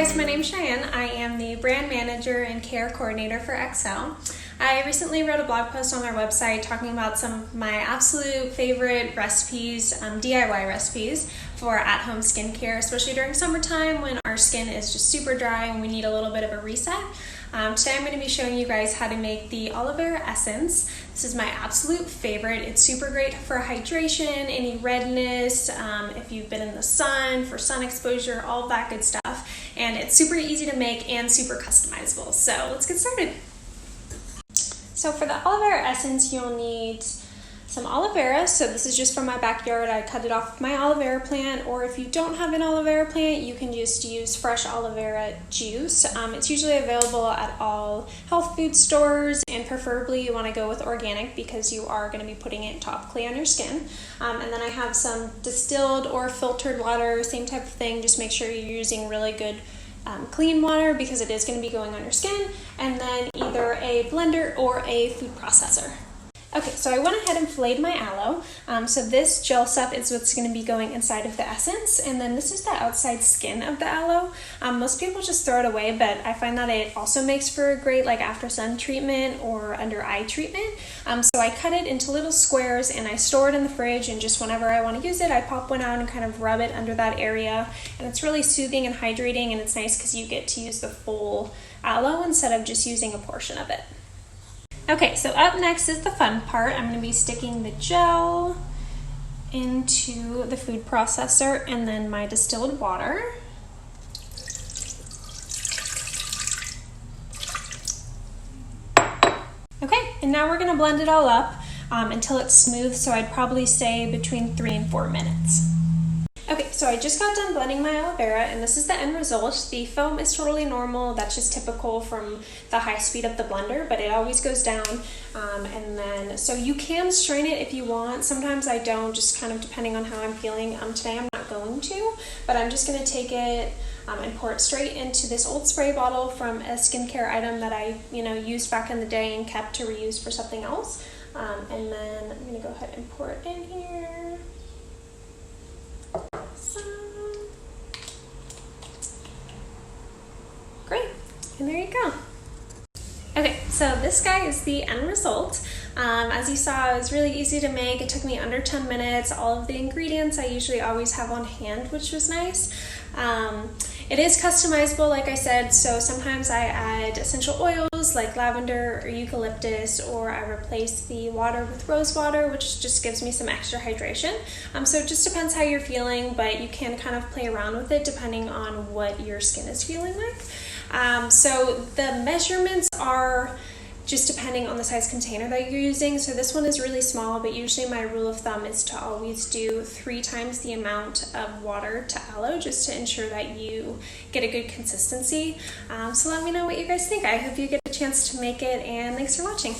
guys, my name's Cheyenne. I am the brand manager and care coordinator for Excel. I recently wrote a blog post on our website talking about some of my absolute favorite recipes, DIY recipes for at-home skincare, especially during summertime when our skin is just super dry and we need a little bit of a reset. Today I'm going to be showing you guys how to make the aloe vera essence. This is my absolute favorite. It's super great for hydration, any redness, if you've been in the sun, for sun exposure, all of that good stuff. And it's super easy to make and super customizable. So let's get started. So for the aloe vera essence, you'll need some aloe vera. So this is just from my backyard. I cut it off my aloe vera plant, or if you don't have an aloe vera plant, you can just use fresh aloe vera juice. It's usually available at all health food stores, and preferably you want to go with organic because you are going to be putting it topically on your skin. And then I have some distilled or filtered water, same type of thing. Just make sure you're using really good clean water because it is going to be going on your skin, and then either a blender or a food processor. Okay, so I went ahead and filleted my aloe. So this gel stuff is what's going to be going inside of the essence, and then this is the outside skin of the aloe. Most people just throw it away, but I find that it also makes for a great after sun treatment or under eye treatment. So I cut it into little squares and I store it in the fridge, and just whenever I want to use it, I pop one out and kind of rub it under that area. And it's really soothing and hydrating, and it's nice because you get to use the full aloe instead of just using a portion of it. Okay, so up next is the fun part. I'm going to be sticking the gel into the food processor and then my distilled water. Okay, and now we're going to blend it all up until it's smooth, so I'd probably say between 3 and 4 minutes. Okay, so I just got done blending my aloe vera, and this is the end result. The foam is totally normal. That's just typical from the high speed of the blender, but it always goes down. And then, so you can strain it if you want. Sometimes I don't, just kind of depending on how I'm feeling. Today I'm not going to, but I'm just going to take it and pour it straight into this old spray bottle from a skincare item that I, used back in the day and kept to reuse for something else. And then I'm going to go ahead and pour it in here. Great, and there you go. Okay, so this guy is the end result. As you saw, it was really easy to make. It took me under 10 minutes. All of the ingredients I usually always have on hand, which was nice. It is customizable, like I said, so sometimes I add essential oils like lavender or eucalyptus, or I replace the water with rose water, which just gives me some extra hydration. So it just depends how you're feeling, but you can kind of play around with it depending on what your skin is feeling like. So the measurements are just depending on the size container that you're using. So this one is really small, but usually my rule of thumb is to always do 3 times the amount of water to aloe, just to ensure that you get a good consistency. So let me know what you guys think. I hope you get a chance to make it, and thanks for watching.